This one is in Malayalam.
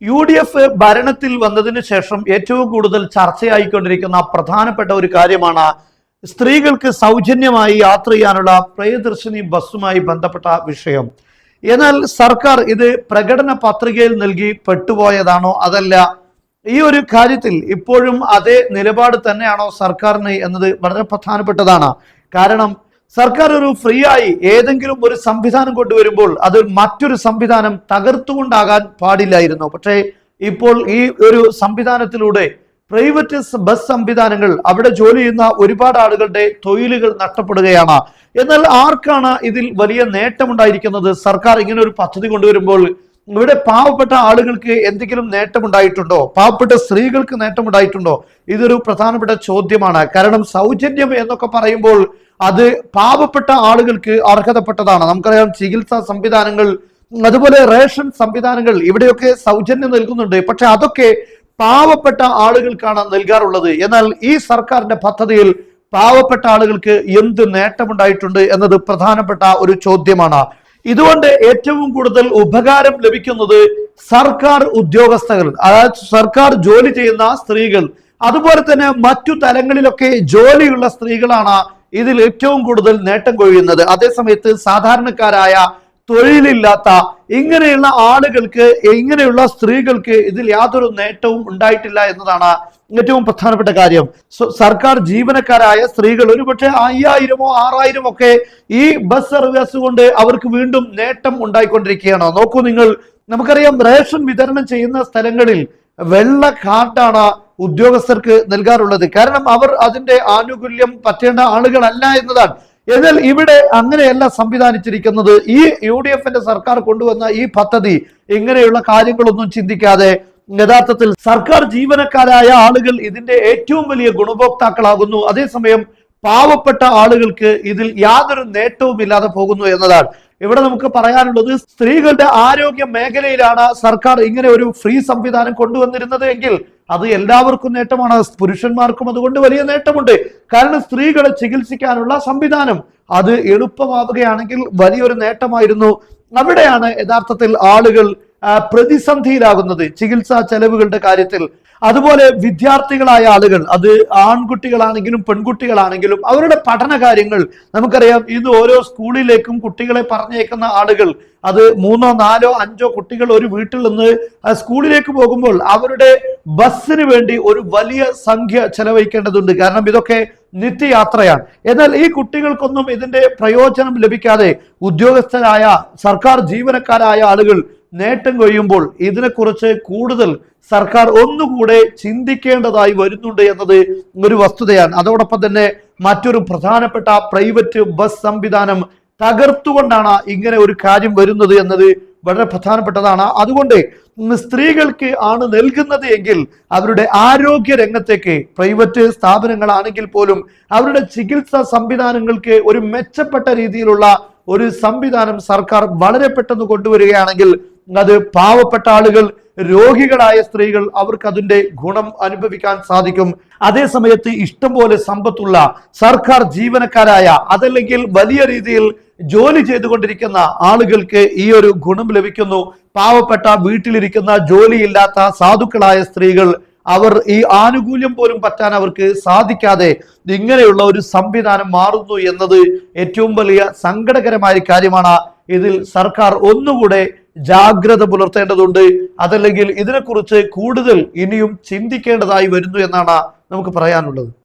UDF ഭരണത്തിൽ വന്നതിന് ശേഷം ഏറ്റവും കൂടുതൽ ചർച്ചയായിക്കൊണ്ടിരിക്കുന്ന പ്രധാനപ്പെട്ട ഒരു കാര്യമാണ് സ്ത്രീകൾക്ക് സൗജന്യമായി യാത്ര ചെയ്യാനുള്ള പ്രിയദർശിനി ബസ്സുമായി ബന്ധപ്പെട്ട വിഷയം. എന്നാൽ സർക്കാർ ഇത് പ്രകടന പത്രികയിൽ നൽകി പെട്ടുപോയതാണോ അതല്ല ഈ ഒരു കാര്യത്തിൽ ഇപ്പോഴും അതേ നിലപാട് തന്നെയാണോ സർക്കാരിന് എന്നത് വളരെ പ്രധാനപ്പെട്ടതാണ്. കാരണം സർക്കാർ ഒരു ഫ്രീ ആയി ഏതെങ്കിലും ഒരു സംവിധാനം കൊണ്ടുവരുമ്പോൾ അത് മറ്റൊരു സംവിധാനം തകർത്തുകൊണ്ടാകാൻ പാടില്ലായിരുന്നു. പക്ഷേ ഇപ്പോൾ ഈ ഒരു സംവിധാനത്തിലൂടെ പ്രൈവറ്റ് ബസ് സംവിധാനങ്ങൾ അവിടെ ജോലി ചെയ്യുന്ന ഒരുപാട് ആളുകളുടെ തൊഴിലുകൾ നഷ്ടപ്പെടുകയാണ്. എന്നാൽ ആർക്കാണ് ഇതിൽ വലിയ നേട്ടമുണ്ടായിരിക്കുന്നത്? സർക്കാർ ഇങ്ങനെ ഒരു പദ്ധതി കൊണ്ടുവരുമ്പോൾ ഇവിടെ പാവപ്പെട്ട ആളുകൾക്ക് എന്തെങ്കിലും നേട്ടമുണ്ടായിട്ടുണ്ടോ? പാവപ്പെട്ട സ്ത്രീകൾക്ക് നേട്ടമുണ്ടായിട്ടുണ്ടോ? ഇതൊരു പ്രധാനപ്പെട്ട ചോദ്യമാണ്. കാരണം സൗജന്യം എന്നൊക്കെ പറയുമ്പോൾ അത് പാവപ്പെട്ട ആളുകൾക്ക് അർഹതപ്പെട്ടതാണ്. നമുക്കറിയാം, ചികിത്സാ സംവിധാനങ്ങൾ, അതുപോലെ റേഷൻ സംവിധാനങ്ങൾ ഇവിടെയൊക്കെ സൗജന്യം നൽകുന്നുണ്ട്. പക്ഷെ അതൊക്കെ പാവപ്പെട്ട ആളുകൾക്കാണ് നൽകാറുള്ളത്. എന്നാൽ ഈ സർക്കാരിന്റെ പദ്ധതിയിൽ പാവപ്പെട്ട ആളുകൾക്ക് എന്ത് നേട്ടമുണ്ടായിട്ടുണ്ട് എന്നത് പ്രധാനപ്പെട്ട ഒരു ചോദ്യമാണ്. ഇതുകൊണ്ട് ഏറ്റവും കൂടുതൽ ഉപകാരം ലഭിക്കുന്നത് സർക്കാർ ഉദ്യോഗസ്ഥർ, അതായത് സർക്കാർ ജോലി ചെയ്യുന്ന സ്ത്രീകൾ, അതുപോലെ തന്നെ മറ്റു തലങ്ങളിലൊക്കെ ജോലിയുള്ള സ്ത്രീകളാണ് ഇതിൽ ഏറ്റവും കൂടുതൽ നേട്ടം കൊയ്യുന്നത്. അതേസമയത്ത് സാധാരണക്കാരായ തൊഴിലില്ലാത്ത ഇങ്ങനെയുള്ള ആളുകൾക്ക്, ഇങ്ങനെയുള്ള സ്ത്രീകൾക്ക് ഇതിൽ യാതൊരു നേട്ടവും ഉണ്ടായിട്ടില്ല എന്നതാണ് ഏറ്റവും പ്രധാനപ്പെട്ട കാര്യം. സർക്കാർ ജീവനക്കാരായ സ്ത്രീകൾ ഒരുപക്ഷെ 5000-ഓ 6000 ഒക്കെ ഈ ബസ് സർവീസ് കൊണ്ട് അവർക്ക് വീണ്ടും നേട്ടം ഉണ്ടായിക്കൊണ്ടിരിക്കുകയാണ്. നോക്കൂ നിങ്ങൾ, നമുക്കറിയാം, റേഷൻ വിതരണം ചെയ്യുന്ന സ്ഥലങ്ങളിൽ വെള്ള കാർഡാണ് ഉദ്യോഗസ്ഥർക്ക് നൽകാറുള്ളത്. കാരണം അവർ അതിന്റെ ആനുകൂല്യം പറ്റേണ്ട ആളുകളല്ല എന്നതാണ്. എന്നാൽ ഇവിടെ അങ്ങനെയല്ല സംവിധാനിച്ചിരിക്കുന്നത്. ഈ UDFന്റെ സർക്കാർ കൊണ്ടുവന്ന ഈ പദ്ധതി ഇങ്ങനെയുള്ള കാര്യങ്ങളൊന്നും ചിന്തിക്കാതെ യഥാർത്ഥത്തിൽ സർക്കാർ ജീവനക്കാരായ ആളുകൾ ഇതിന്റെ ഏറ്റവും വലിയ ഗുണഭോക്താക്കളാകുന്നു. അതേസമയം പാവപ്പെട്ട ആളുകൾക്ക് ഇതിൽ യാതൊരു നേട്ടവും ഇല്ലാതെ പോകുന്നു എന്നതാണ് ഇവിടെ നമുക്ക് പറയാനുള്ളത്. സ്ത്രീകളുടെ ആരോഗ്യ മേഖലയിലാണ് സർക്കാർ ഇങ്ങനെ ഒരു ഫ്രീ സംവിധാനം കൊണ്ടുവന്നിരുന്നത് എങ്കിൽ അത് എല്ലാവർക്കും നേട്ടമാണ്. പുരുഷന്മാർക്കും അതുകൊണ്ട് വലിയ നേട്ടമുണ്ട്. കാരണം സ്ത്രീകളെ ചികിത്സിക്കാനുള്ള സംവിധാനം അത് എളുപ്പമാവുകയാണെങ്കിൽ വലിയൊരു നേട്ടമായിരുന്നു. അവിടെയാണ് യഥാർത്ഥത്തിൽ ആളുകൾ പ്രതിസന്ധിയിലാകുന്നത് ചികിത്സാ ചെലവുകളുടെ കാര്യത്തിൽ. അതുപോലെ വിദ്യാർത്ഥികളായ ആളുകൾ, അത് ആൺകുട്ടികളാണെങ്കിലും പെൺകുട്ടികളാണെങ്കിലും അവരുടെ പഠന കാര്യങ്ങൾ, നമുക്കറിയാം, ഇന്ന് ഓരോ സ്കൂളിലേക്കും കുട്ടികളെ പറഞ്ഞേക്കുന്ന ആളുകൾ, അത് 3, 4, 5 കുട്ടികൾ ഒരു വീട്ടിൽ നിന്ന് സ്കൂളിലേക്ക് പോകുമ്പോൾ അവരുടെ ബസ്സിന് വേണ്ടി ഒരു വലിയ സംഖ്യ ചെലവഴിക്കേണ്ടതുണ്ട്. കാരണം ഇതൊക്കെ നിത്യയാത്രയാണ്. എന്നാൽ ഈ കുട്ടികൾക്കൊന്നും ഇതിന്റെ പ്രയോജനം ലഭിക്കാതെ ഉദ്യോഗസ്ഥരായ സർക്കാർ ജീവനക്കാരായ ആളുകൾ നേട്ടം കൊയ്യുമ്പോൾ ഇതിനെക്കുറിച്ച് കൂടുതൽ സർക്കാർ ഒന്നുകൂടെ ചിന്തിക്കേണ്ടതായി വരുന്നുണ്ട് എന്നത് ഒരു വസ്തുതയാണ്. അതോടൊപ്പം തന്നെ മറ്റൊരു പ്രധാനപ്പെട്ട പ്രൈവറ്റ് ബസ് സംവിധാനം തകർത്തുകൊണ്ടാണ് ഇങ്ങനെ ഒരു കാര്യം വരുന്നത് എന്നത് വളരെ പ്രധാനപ്പെട്ടതാണ്. അതുകൊണ്ട് സ്ത്രീകൾക്ക് ആണ് നൽകുന്നത് എങ്കിൽ അവരുടെ ആരോഗ്യ രംഗത്തേക്ക് പ്രൈവറ്റ് സ്ഥാപനങ്ങളാണെങ്കിൽ പോലും അവരുടെ ചികിത്സാ സംവിധാനങ്ങൾക്ക് ഒരു മെച്ചപ്പെട്ട രീതിയിലുള്ള ഒരു സംവിധാനം സർക്കാർ വളരെ പെട്ടെന്ന് കൊണ്ടുവരികയാണെങ്കിൽ അത് പാവപ്പെട്ട ആളുകൾ, രോഗികളായ സ്ത്രീകൾ, അവർക്ക് അതിന്റെ ഗുണം അനുഭവിക്കാൻ സാധിക്കും. അതേ സമയത്ത് ഇഷ്ടം പോലെ സമ്പത്തുള്ള സർക്കാർ ജീവനക്കാരായ, അതല്ലെങ്കിൽ വലിയ രീതിയിൽ ജോലി ചെയ്തുകൊണ്ടിരിക്കുന്ന ആളുകൾക്ക് ഈ ഒരു ഗുണം ലഭിക്കുന്നു. പാവപ്പെട്ട വീട്ടിലിരിക്കുന്ന ജോലിയില്ലാത്ത സാധുക്കളായ സ്ത്രീകൾ, അവർ ഈ ആനുകൂല്യം പോലും പറ്റാൻ അവർക്ക് സാധിക്കാതെ ഇങ്ങനെയുള്ള ഒരു സംവിധാനം മാറുന്നു എന്നത് ഏറ്റവും വലിയ സങ്കടകരമായ കാര്യമാണ്. ഇതിൽ സർക്കാർ ഒന്നുകൂടെ ജാഗ്രത പുലർത്തേണ്ടതുണ്ട്. അതല്ലെങ്കിൽ ഇതിനെക്കുറിച്ച് കൂടുതൽ ഇനിയും ചിന്തിക്കേണ്ടതായി വരുന്നു എന്നാണ് നമുക്ക് പറയാനുള്ളത്.